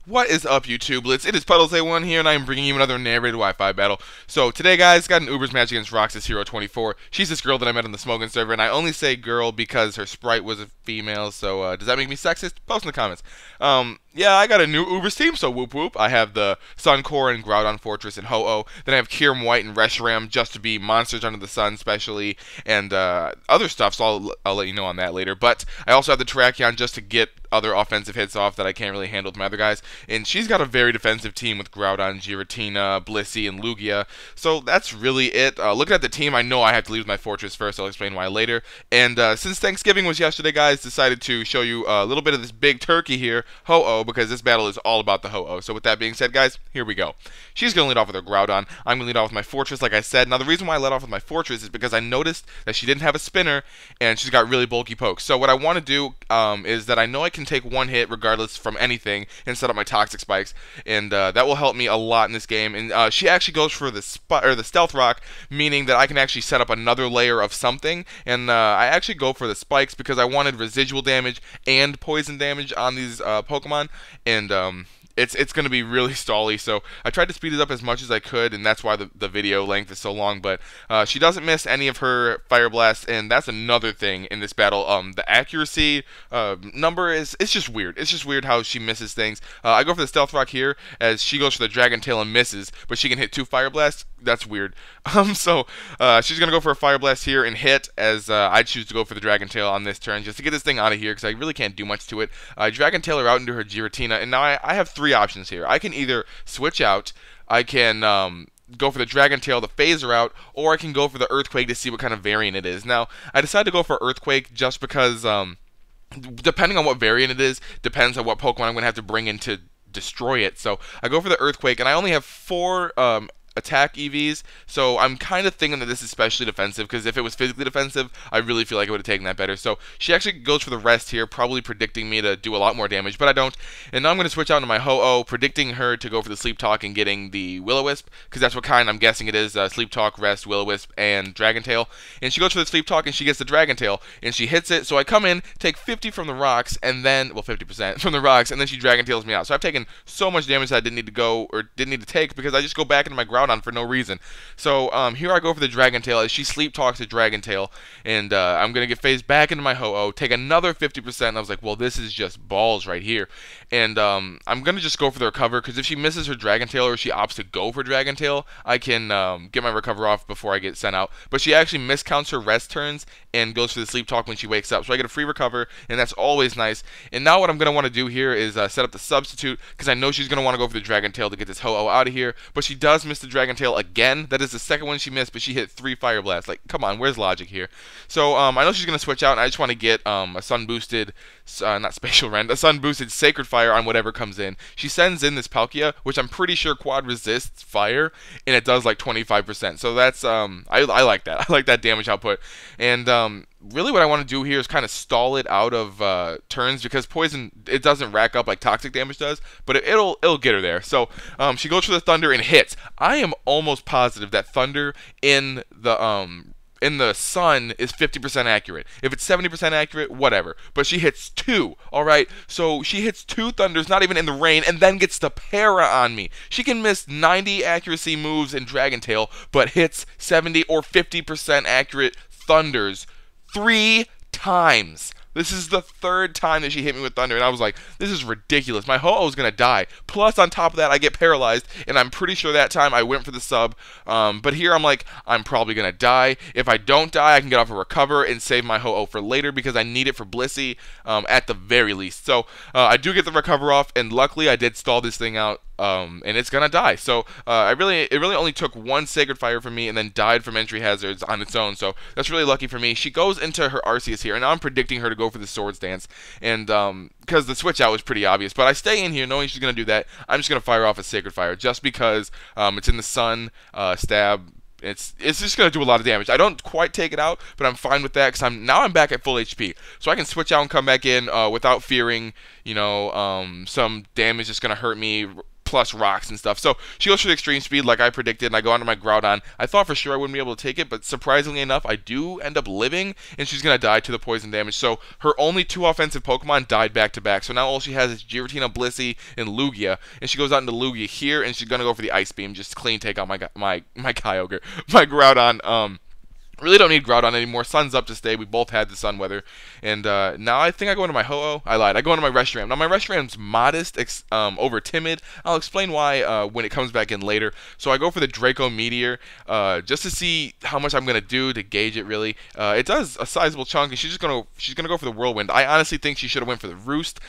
What is up, YouTubelettes? It is PuddlesA1 here, and I am bringing you another narrated Wi-Fi battle. So today, guys, got an Uber's match against RoxasHero24. She's this girl that I met on the Smoking server, and I only say girl because her sprite was a female. So does that make me sexist? Post in the comments. Yeah, I got a new Uber's team, so whoop whoop. I have the Suncore and Groudon Fortress and Ho-Oh. Then I have Kirim White and Reshiram just to be monsters under the sun, specially, and other stuff. So I'll let you know on that later. But I also have the Terrakion just to get other offensive hits off that I can't really handle with my other guys. And she's got a very defensive team with Groudon, Giratina, Blissey, and Lugia. So that's really it. Looking at the team, I know I have to leave my Fortress first. I'll explain why later. And since Thanksgiving was yesterday, guys, decided to show you a little bit of this big turkey here, Ho-Oh, because this battle is all about the Ho-Oh. So with that being said, guys, here we go. She's going to lead off with her Groudon. I'm going to lead off with my Fortress, like I said. Now, the reason why I led off with my Fortress is because I noticed that she didn't have a spinner, and she's got really bulky pokes. So what I want to do is that I know I can take one hit regardless from anything and set up my Toxic Spikes, and that will help me a lot in this game. And she actually goes for the Stealth Rock, meaning that I can actually set up another layer of something, and I actually go for the Spikes because I wanted residual damage and poison damage on these Pokemon, and it's going to be really stally, so I tried to speed it up as much as I could, and that's why the video length is so long. But she doesn't miss any of her Fire Blasts, and that's another thing in this battle. The accuracy number it's just weird. It's just weird how she misses things. I go for the Stealth Rock here, as she goes for the Dragon Tail and misses, but she can hit 2 Fire Blasts. That's weird. So she's going to go for a Fire Blast here and hit, as I choose to go for the Dragon Tail on this turn, just to get this thing out of here, because I really can't do much to it. I Dragon Tail her out into her Giratina, and now I have 3 options here. I can either switch out, I can go for the Dragon Tail to phase her out, or I can go for the Earthquake to see what kind of variant it is. Now, I decided to go for Earthquake just because, depending on what variant it is, depends on what Pokemon I'm going to have to bring in to destroy it. So I go for the Earthquake, and I only have 4 attack EVs, so I'm kind of thinking that this is especially defensive, because if it was physically defensive, I really feel like I would have taken that better. So she actually goes for the rest here, probably predicting me to do a lot more damage, but I don't. And now I'm going to switch out to my Ho-Oh, predicting her to go for the Sleep Talk and getting the Will-O-Wisp, because that's what kind I'm guessing it is, Sleep Talk, Rest, Will-O-Wisp, and Dragon Tail. And she goes for the Sleep Talk, and she gets the Dragon Tail, and she hits it, so I come in, take 50 from the rocks, and then, well, 50% from the rocks, and then she Dragon Tails me out. So I've taken so much damage that I didn't need to go, or didn't need to take, because I just go back into my Groudon for no reason. So here I go for the Dragon Tail as she Sleep Talks the Dragon Tail, and I'm going to get phased back into my Ho-Oh, take another 50%, and I was like, well, this is just balls right here. And I'm going to just go for the Recover, because if she misses her Dragon Tail, or she opts to go for Dragon Tail, I can get my Recover off before I get sent out. But she actually miscounts her rest turns and goes for the Sleep Talk when she wakes up, so I get a free Recover, and that's always nice. And now what I'm going to want to do here is set up the Substitute, because I know she's going to want to go for the Dragon Tail to get this Ho-Oh out of here, but she does miss the Dragon Tail again. That is the second one she missed, but she hit 3 Fire Blasts. Like, come on, where's logic here? So I know she's going to switch out, and I just want to get a Sun Boosted, not Spatial Rend, a Sun Boosted Sacred Fire on whatever comes in. She sends in this Palkia, which I'm pretty sure quad resists fire, and it does like 25%. So that's, I like that. I like that damage output. And really what I want to do here is kind of stall it out of turns, because poison, it doesn't rack up like toxic damage does, but it'll get her there. So she goes for the Thunder and hits. I am almost positive that Thunder in the sun is 50% accurate. If it's 70% accurate, whatever. But she hits 2, alright? So she hits 2 Thunders, not even in the rain, and then gets the Para on me. She can miss 90 accuracy moves in Dragon Tail, but hits 70 or 50% accurate Thunders 3 times. This is the 3rd time that she hit me with Thunder, and I was like, this is ridiculous. My Ho-Oh is going to die. Plus, on top of that, I get paralyzed, and I'm pretty sure that time I went for the sub. But here I'm like, I'm probably going to die. If I don't die, I can get off a Recover and save my Ho-Oh for later, because I need it for Blissey at the very least. So I do get the Recover off, and luckily I did stall this thing out. And it's gonna die. So it really only took 1 Sacred Fire from me, and then died from entry hazards on its own. So that's really lucky for me. She goes into her Arceus here, and now I'm predicting her to go for the Swords Dance, and because the switch out was pretty obvious. But I stay in here knowing she's gonna do that. I'm just gonna fire off a Sacred Fire just because it's in the sun. Stab. It's just going to do a lot of damage. I don't quite take it out, but I'm fine with that, because now I'm back at full HP. So I can switch out and come back in without fearing, some damage that's going to hurt me plus rocks and stuff. So she goes for the extreme speed like I predicted, and I go onto my Groudon. I thought for sure I wouldn't be able to take it, but surprisingly enough, I do end up living, and she's going to die to the poison damage. So her only 2 offensive Pokemon died back to back. So now all she has is Giratina, Blissey, and Lugia, and she goes out into Lugia here, and she's going to go for the Ice Beam, just clean take out my Kyogre, my Groudon. Really don't need Groudon anymore. Sun's up to stay. We both had the sun weather. And now I think I go into my Ho-Oh. I lied. I go into my Reshiram. Now my Reshiram's modest over timid. I'll explain why when it comes back in later. So I go for the Draco Meteor just to see how much I'm going to do to gauge it really. It does a sizable chunk, and she's gonna go for the Whirlwind. I honestly think she should have went for the Roost.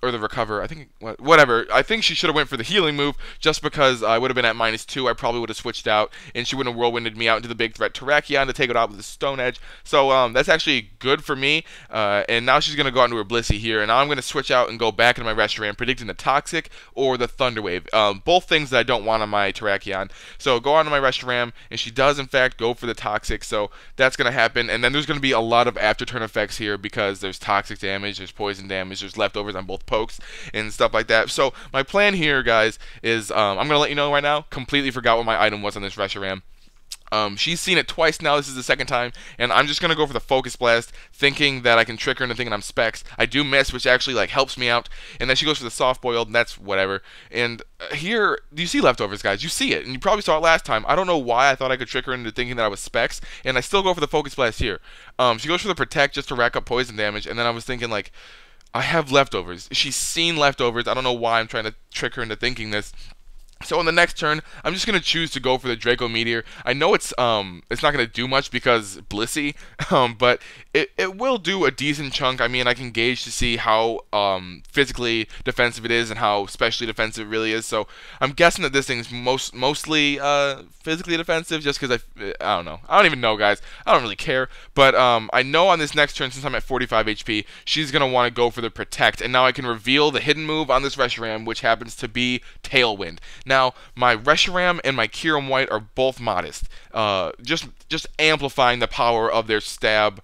Or the Recover, I think, whatever. I think she should have went for the healing move, just because I would have been at -2. I probably would have switched out, and she wouldn't have Whirlwinded me out into the big threat Terrakion to take it out with the Stone Edge. So that's actually good for me. And now she's going to go out into her Blissey here, and now I'm going to switch out and go back into my Reshiram, predicting the Toxic or the Thunder Wave. Both things that I don't want on my Terrakion. So go on to my Reshiram, and she does, in fact, go for the Toxic, so that's going to happen. And then there's going to be a lot of after-turn effects here, because there's Toxic damage, there's Poison damage, there's leftovers on both pokes and stuff like that. So my plan here, guys, is I'm going to let you know right now, completely forgot what my item was on this Reshiram. She's seen it twice now. This is the second time, and I'm just gonna go for the Focus Blast, thinking that I can trick her into thinking I'm Specs. I do miss, which actually like helps me out, and then she goes for the Soft Boiled, and that's whatever. And here, do you see leftovers, guys? You see it, and you probably saw it last time. I don't know why I thought I could trick her into thinking that I was Specs, and I still go for the Focus Blast here. She goes for the Protect just to rack up poison damage, and then I was thinking like, I have leftovers. She's seen leftovers. I don't know why I'm trying to trick her into thinking this. So on the next turn, I'm just going to choose to go for the Draco Meteor. I know it's not going to do much because Blissey, but it will do a decent chunk. I mean, I can gauge to see how physically defensive it is and how specially defensive it really is. So I'm guessing that this thing's mostly physically defensive, just because I don't know. I don't even know, guys. I don't really care. But I know on this next turn, since I'm at 45 HP, she's going to want to go for the Protect. And now I can reveal the hidden move on this Reshiram, which happens to be Tailwind. Now, my Reshiram and my Kyurem White are both modest, just amplifying the power of their Stab,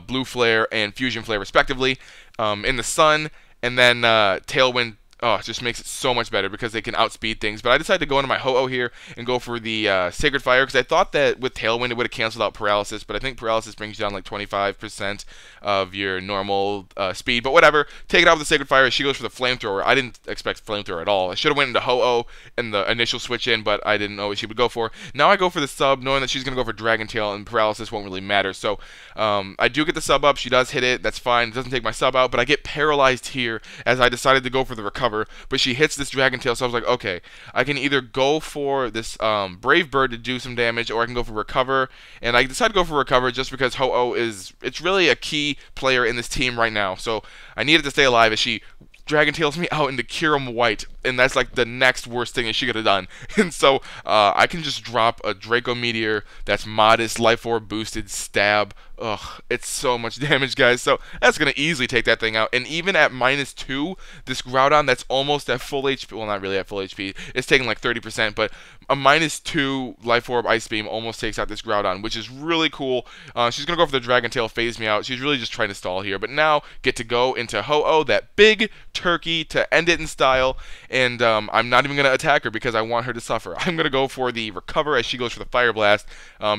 Blue Flare, and Fusion Flare, respectively, in the sun, and then Tailwind. Oh, it just makes it so much better because they can outspeed things. But I decided to go into my Ho-Oh here and go for the Sacred Fire, because I thought that with Tailwind it would have canceled out Paralysis, but I think Paralysis brings you down like 25% of your normal speed. But whatever, take it out with the Sacred Fire. She goes for the Flamethrower. I didn't expect Flamethrower at all. I should have went into Ho-Oh in the initial switch in, but I didn't know what she would go for. Now I go for the sub, knowing that she's going to go for Dragon Tail, and Paralysis won't really matter. So I do get the sub up. She does hit it. That's fine. It doesn't take my sub out, but I get paralyzed here as I decided to go for the Recover. But she hits this Dragon Tail, so I was like, okay, I can either go for this Brave Bird to do some damage, or I can go for Recover. And I decided to go for Recover just because Ho-Oh it's really a key player in this team right now. So I needed to stay alive as she Dragon Tails me out into Kyurem White, and that's like the next worst thing that she could have done. And so I can just drop a Draco Meteor that's modest, Life Orb boosted, Stab. Ugh, it's so much damage, guys. So that's going to easily take that thing out. And even at -2, this Groudon that's almost at full HP, well, not really at full HP, it's taking like 30%, but a -2 Life Orb Ice Beam almost takes out this Groudon, which is really cool. She's going to go for the Dragon Tail, phase me out. She's really just trying to stall here. But now get to go into Ho-Oh, that big turkey, to end it in style. And I'm not even going to attack her because I want her to suffer. I'm going to go for the Recover as she goes for the Fire Blast,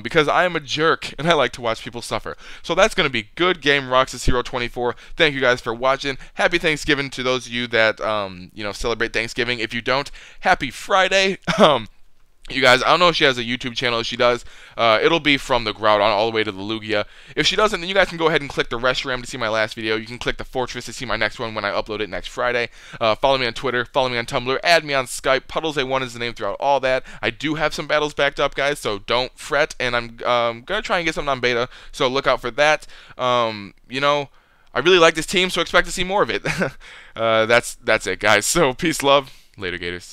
because I am a jerk and I like to watch people suffer. So that's going to be good game, RoxasHero24. Thank you guys for watching. Happy Thanksgiving to those of you that celebrate Thanksgiving. If you don't, happy Friday. You guys, I don't know if she has a YouTube channel. If she does, it'll be from the Groudon all the way to the Lugia. If she doesn't, then you guys can go ahead and click the Reshiram to see my last video. You can click the Fortress to see my next one when I upload it next Friday. Follow me on Twitter, follow me on Tumblr, add me on Skype. PuddlesA1 is the name throughout all that. I do have some battles backed up, guys, so don't fret. And I'm going to try and get something on beta, so look out for that. I really like this team, so expect to see more of it. That's it, guys. So peace, love. Later, Gators.